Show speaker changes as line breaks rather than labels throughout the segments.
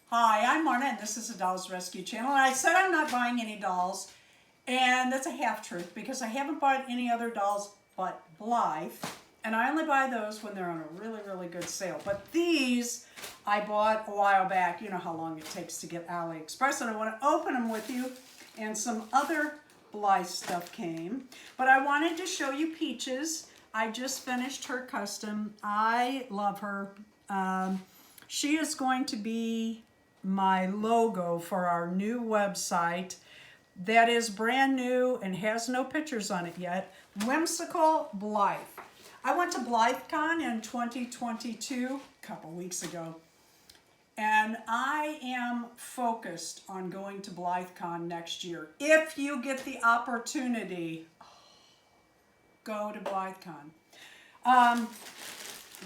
Hi, I'm Marna and this is the Dolls Rescue Channel. And I said I'm not buying any dolls, and that's a half truth because I haven't bought any other dolls but Blythe. And I only buy those when they're on a really, really good sale. But these I bought a while back. You know how long it takes to get Aliexpress, and I want to open them with you. And some other Blythe stuff came. But I wanted to show you Peaches. I just finished her custom. I love her. She is going to be my logo for our new website that is brand new and has no pictures on it yet. Whimsical Blythe. I went to BlytheCon in 2022 a couple weeks ago, and I am focused on going to BlytheCon next year. If you get the opportunity, go to BlytheCon.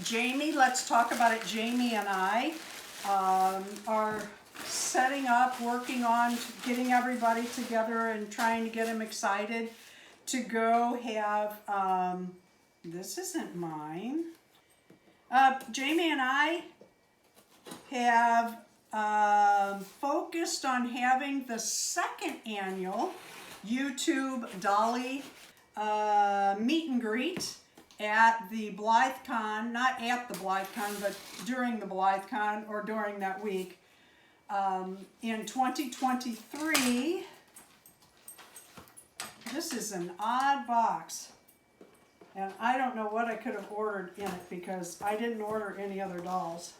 Jamie, let's talk about it. Jamie and I are setting up, working on getting everybody together and trying to get them excited to go have, this isn't mine. Jamie and I have focused on having the second annual YouTube Dolly meet and greet at the BlytheCon, not at the BlytheCon, but during the BlytheCon or during that week. In 2023, this is an odd box, and I don't know what I could have ordered in it because I didn't order any other dolls.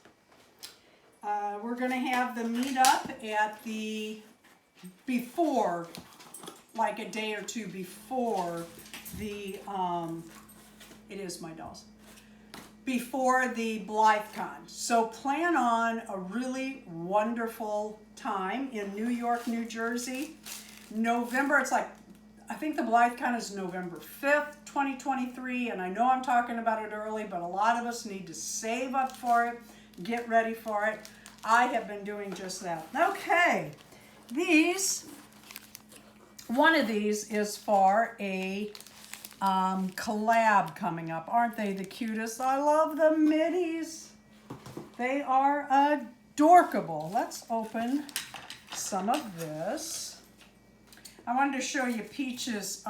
We're going to have the meetup at the, before, like a day or two before the, it is my dolls, before the BlytheCon. So plan on a really wonderful time in New York, New Jersey. November, it's like, I think the BlytheCon is November 5th, 2023, and I know I'm talking about it early, but a lot of us need to save up for it, get ready for it. I have been doing just that. Okay, one of these is for a collab coming up. Aren't they the cutest? I love the middies. They are adorkable. Let's open some of this. I wanted to show you Peach's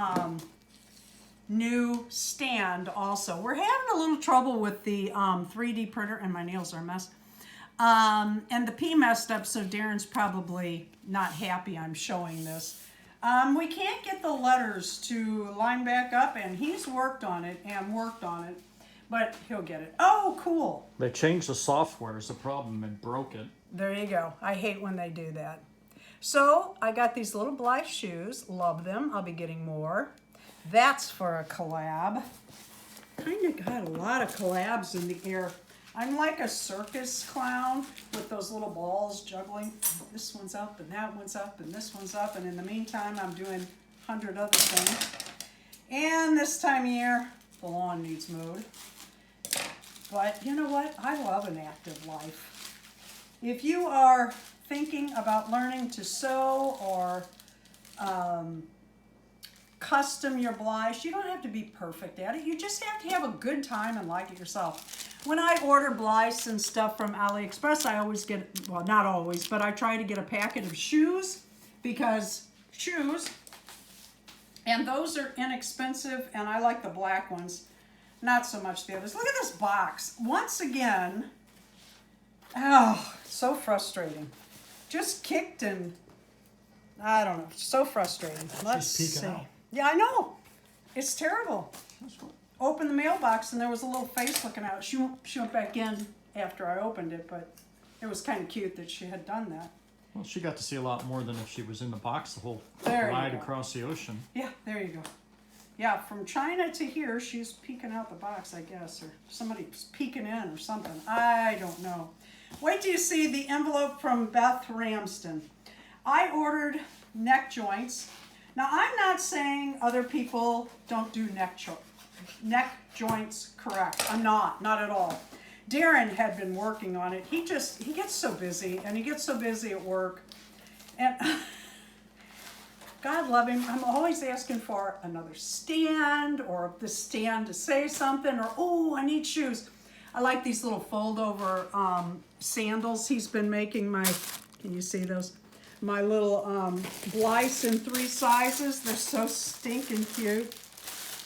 new stand also. We're having a little trouble with the 3D printer, and my nails are a mess. And the P messed up, so Darren's probably not happy I'm showing this. We can't get the letters to line back up, and he's worked on it, but he'll get it. Oh, cool.
They changed the software is the problem and broke it.
There you go. I hate when they do that. So I got these little Blythe shoes. Love them. I'll be getting more. That's for a collab. Kind of got a lot of collabs in the air. I'm like a circus clown with those little balls juggling. This one's up and that one's up and this one's up. And in the meantime, I'm doing 100 other things. And this time of year, the lawn needs mowed. But you know what? I love an active life. If you are thinking about learning to sew or custom your Blythe, you don't have to be perfect at it. You just have to have a good time and like it yourself. When I order Blythes and stuff from Aliexpress, I always get, well, not always, but I try to get a packet of shoes because shoes, and those are inexpensive, and I like the black ones, not so much the others. Look at this box. Once again, oh, so frustrating. Just kicked and, I don't know, so frustrating. Let's see. Out. Yeah, I know. It's terrible. Opened the mailbox and there was a little face looking out. She went back in after I opened it, but it was kind of cute that she had done that.
Well, she got to see a lot more than if she was in the box the whole ride across the ocean.
Yeah, there you go. Yeah, from China to here, she's peeking out the box, I guess, or somebody's peeking in or something. I don't know. Wait till you see the envelope from Beth Ramsden. I ordered neck joints. Now, I'm not saying other people don't do neck joints correct. I'm not at all. Darren had been working on it. He gets so busy, and he gets so busy at work. And God love him, I'm always asking for another stand, or the stand to say something, or, oh, I need shoes. I like these little fold-over sandals he's been making. Can you see those? My little Blythes in 3 sizes. They're so stinking cute.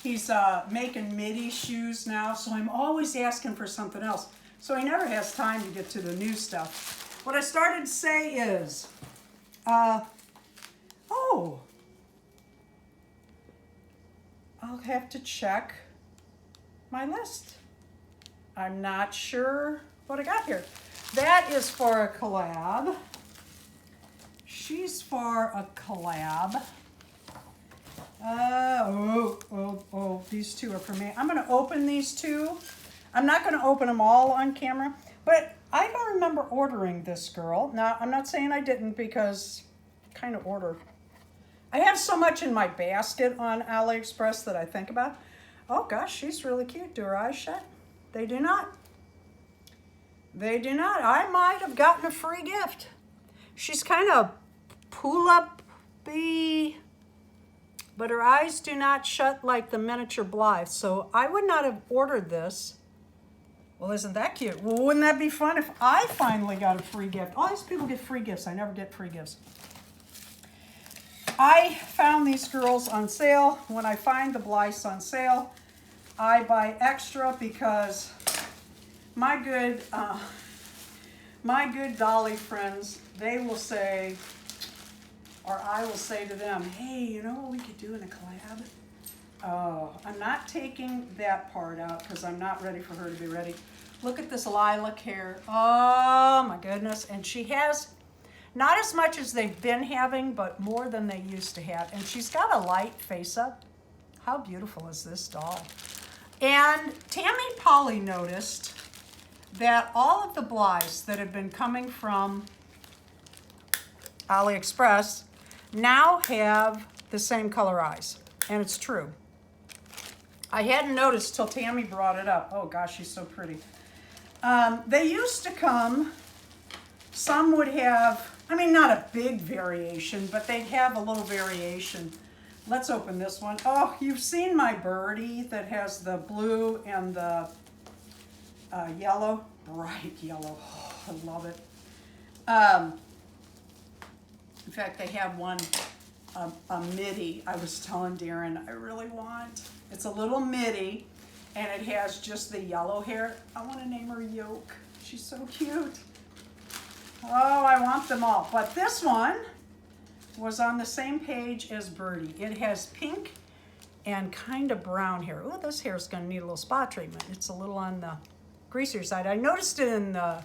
He's making midi shoes now, so I'm always asking for something else. So he never has time to get to the new stuff. What I started to say is, oh, I'll have to check my list. I'm not sure what I got here. That is for a collab. She's for a collab. These two are for me. I'm gonna open these two. I'm not gonna open them all on camera, but I don't remember ordering this girl. Now, I'm not saying I didn't because I kind of order. I have so much in my basket on Aliexpress that I think about. Oh gosh, she's really cute. Do her eyes shut? They do not. They do not. I might have gotten a free gift. She's kind of pull-up-y, but her eyes do not shut like the miniature Blythe, so I would not have ordered this. Well, isn't that cute? Well, wouldn't that be fun if I finally got a free gift? All these people get free gifts. I never get free gifts. I found these girls on sale. When I find the Blythes on sale, I buy extra because my good dolly friends, they will say, or I will say to them, hey, you know what we could do in a collab? Oh, I'm not taking that part out because I'm not ready for her to be ready. Look at this lilac hair. Oh my goodness. And she has not as much as they've been having, but more than they used to have. And she's got a light face up. How beautiful is this doll? And Tammy Polly noticed that all of the Blythes that have been coming from Aliexpress now have the same color eyes. And it's true. I hadn't noticed till Tammy brought it up. Oh gosh, she's so pretty. They used to come, some would have, I mean, not a big variation, but they'd have a little variation. Let's open this one. Oh, you've seen my birdie that has the blue and the yellow, bright yellow. Oh, I love it. In fact, they have one, a midi, I was telling Darren I really want. It's a little midi, and it has just the yellow hair. I want to name her Yoke. She's so cute. Oh, I want them all. But this one was on the same page as Birdie. It has pink and kind of brown hair. Oh, this hair is going to need a little spa treatment. It's a little on the greasier side. I noticed it in the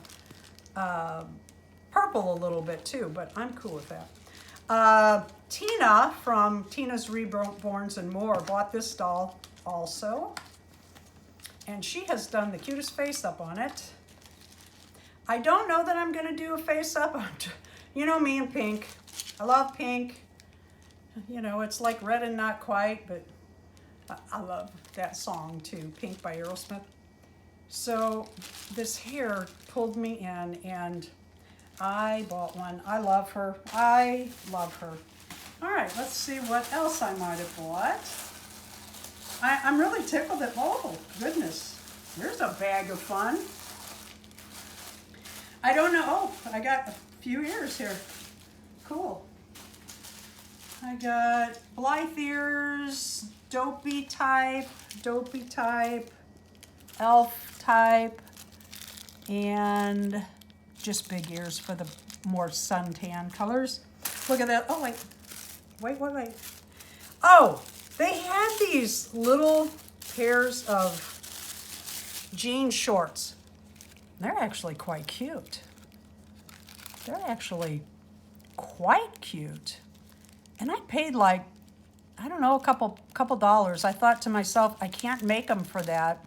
purple a little bit too, but I'm cool with that. Tina from Tina's Reborns and More bought this doll also. And she has done the cutest face up on it. I don't know that I'm going to do a face up. You know me and pink. I love pink. You know, it's like red and not quite, but I love that song too, Pink by Aerosmith. So this hair pulled me in and I bought one. I love her. I love her. All right, let's see what else I might have bought. I'm really tickled at, oh goodness, there's a bag of fun. I don't know, oh, I got a few ears here. Cool. I got Blythe ears, dopey type, elf type, and just big ears for the more suntan colors. Look at that. Oh, wait. Oh, they had these little pairs of jean shorts. They're actually quite cute. They're actually quite cute. And I paid like, I don't know, a couple dollars. I thought to myself, I can't make them for that.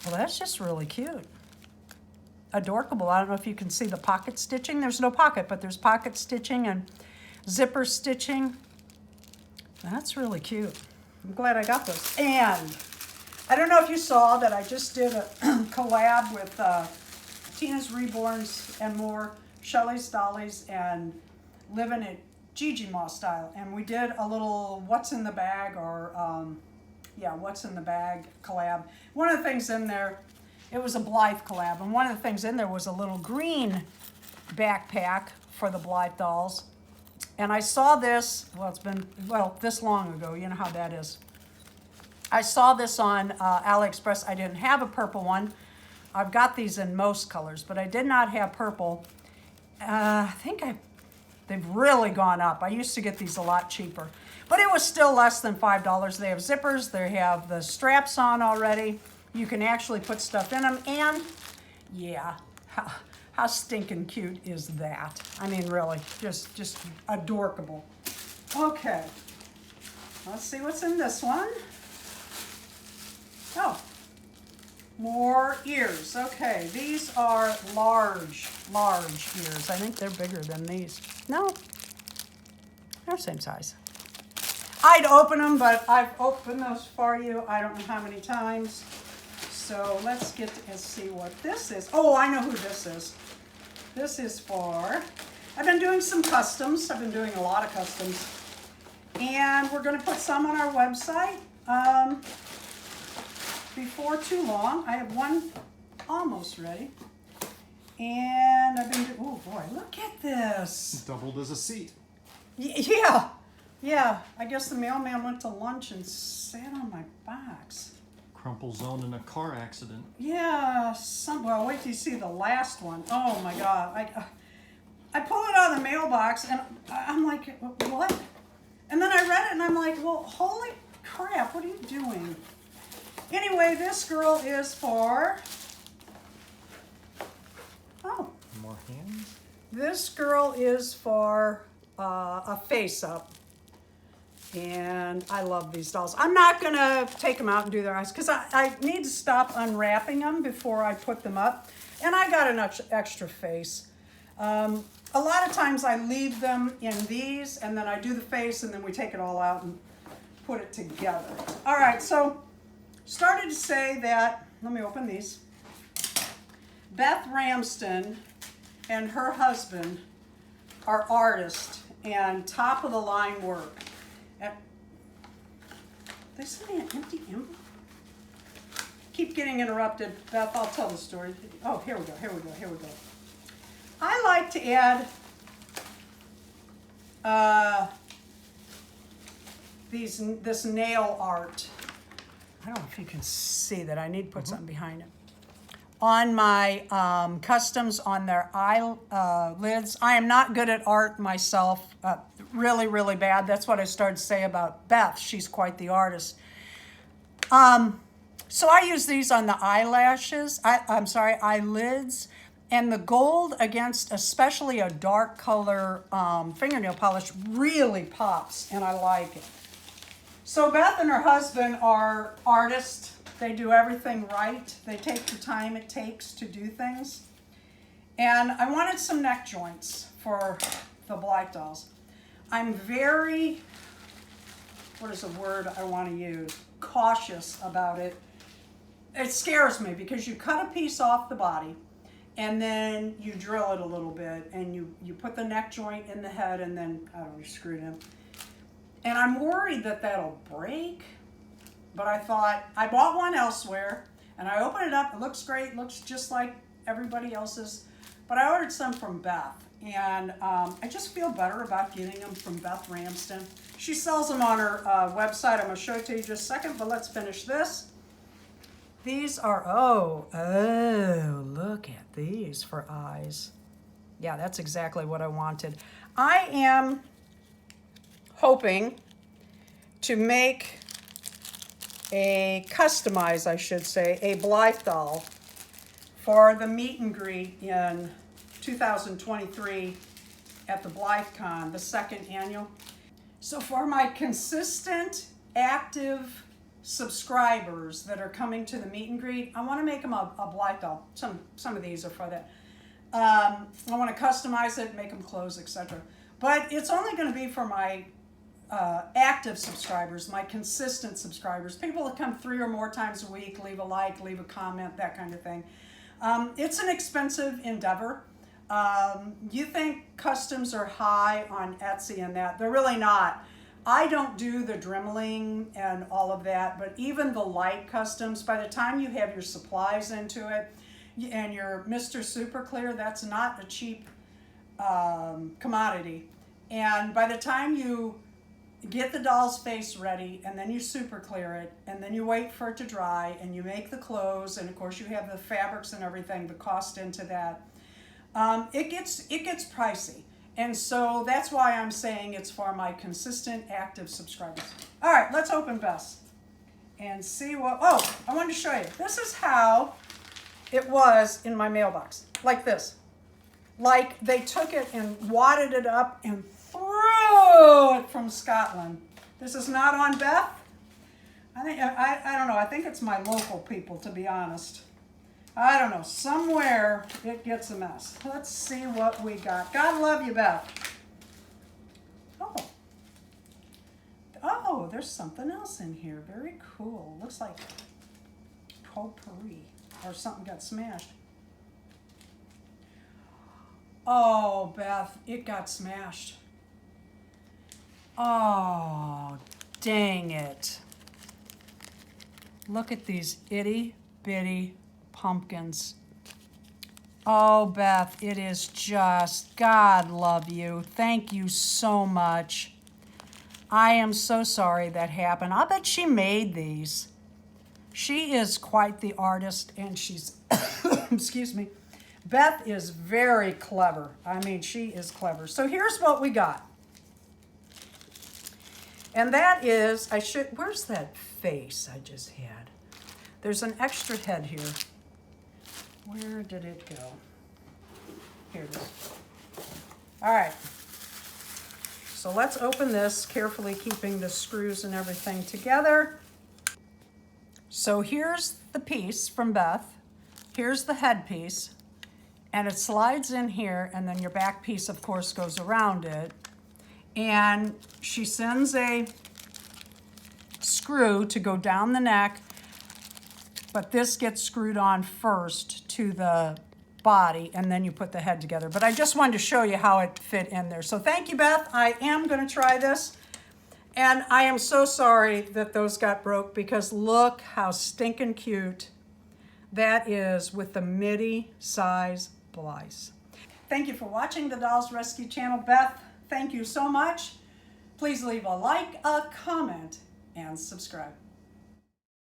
Well, that's just really cute. Adorkable. I don't know if you can see the pocket stitching. There's no pocket, but there's pocket stitching and zipper stitching. That's really cute. I'm glad I got those. And I don't know if you saw that I just did a collab with Tina's Reborns and More, Shelley's Dollies, and Living It Gigi Ma style. And we did a little What's in the Bag, or yeah, What's in the Bag collab. One of the things in there It was a Blythe collab, and one of the things in there was a little green backpack for the Blythe dolls. And I saw this, well, it's been, well, this long ago, you know how that is. I saw this on Aliexpress. I didn't have a purple one. I've got these in most colors, but I did not have purple. I think they've really gone up. I used to get these a lot cheaper, but it was still less than $5. They have zippers. They have the straps on already. You can actually put stuff in them, and yeah, how stinking cute is that? I mean, really, just adorable. Okay, let's see what's in this one. Oh, more ears. Okay, these are large ears. I think they're bigger than these. No, they're the same size. I'd open them, but I've opened those for you I don't know how many times. So let's get and see what this is. Oh, I know who this is. This is for, I've been doing some customs. I've been doing a lot of customs. And we're going to put some on our website before too long. I have one almost ready. And I've been doing, oh boy, look at this.
Doubled as a seat.
Yeah. I guess the mailman went to lunch and sat on my box.
Crumple zone in a car accident.
Yeah, well, wait till you see the last one. Oh my God. I pull it out of the mailbox and I'm like, what? And then I read it and I'm like, well, holy crap, what are you doing? Anyway, this girl is for, oh.
More hands?
This girl is for a face-up. And I love these dolls. I'm not going to take them out and do their eyes because I need to stop unwrapping them before I put them up. And I got an extra face. A lot of times I leave them in these and then I do the face and then we take it all out and put it together. All right, so started to say that, let me open these. Beth Ramsden and her husband are artists and top of the line work. They sent me an empty envelope. Keep getting interrupted. Beth, I'll tell the story. Oh, here we go. I like to add this nail art. I don't know if you can see that. I need to put something behind it. On my customs on their eyelids. I am not good at art myself. Really bad. That's what I started to say about Beth. She's quite the artist. So I use these on the eyelashes. Eyelids. And the gold against especially a dark color fingernail polish really pops, and I like it. So Beth and her husband are artists. They do everything right. They take the time it takes to do things. And I wanted some neck joints for the Blythe dolls. I'm very, what is the word I want to use? Cautious about it. It scares me because you cut a piece off the body and then you drill it a little bit and you put the neck joint in the head and then, I don't know, you screw it in. And I'm worried that that'll break. But I thought, I bought one elsewhere, and I opened it up. It looks great, looks just like everybody else's. But I ordered some from Beth, and I just feel better about getting them from Beth Ramsden. She sells them on her website. I'm going to show it to you just a second, but let's finish this. These are, oh, look at these for eyes. Yeah, that's exactly what I wanted. I am hoping to make customize, I should say, a Blythe doll for the meet and greet in 2023 at the BlytheCon, the second annual. So for my consistent, active subscribers that are coming to the meet and greet, I want to make them a Blythe doll. Some of these are for that. I want to customize it, make them clothes, etc. But it's only going to be for my active subscribers, my consistent subscribers, people that come 3 or more times a week, leave a like, leave a comment, that kind of thing. It's an expensive endeavor. You think customs are high on Etsy and that. They're really not. I don't do the dremeling and all of that, but even the light customs, by the time you have your supplies into it and your Mr. Super Clear, that's not a cheap commodity. And by the time you get the doll's face ready and then you super clear it and then you wait for it to dry and you make the clothes, and of course you have the fabrics and everything, the cost into that, it gets pricey. And so that's why I'm saying it's for my consistent active subscribers. All right, let's open Beth's and see what, oh, I wanted to show you. This is how it was in my mailbox, like this. Like they took it and wadded it up and threw it from Scotland. This is not on Beth. I don't know. I think it's my local people, to be honest. I don't know. Somewhere it gets a mess. Let's see what we got. God love you, Beth. Oh, there's something else in here. Very cool. Looks like potpourri or something got smashed. Oh, Beth, it got smashed. Oh, dang it. Look at these itty bitty pumpkins. Oh, Beth, it is just, God love you. Thank you so much. I am so sorry that happened. I bet she made these. She is quite the artist, and she's, excuse me, Beth is very clever. I mean, she is clever. So here's what we got. And that is, where's that face I just had? There's an extra head here. Where did it go? Here it is. All right. So let's open this, carefully keeping the screws and everything together. So here's the piece from Beth. Here's the head piece. And it slides in here, and then your back piece, of course, goes around it. And she sends a screw to go down the neck, but this gets screwed on first to the body, and then you put the head together. But I just wanted to show you how it fit in there. So thank you, Beth. I am going to try this. And I am so sorry that those got broke, because look how stinking cute that is with the midi size Blythe. Thank you for watching the Dolls Rescue channel. Beth, thank you so much. Please leave a like, a comment, and subscribe.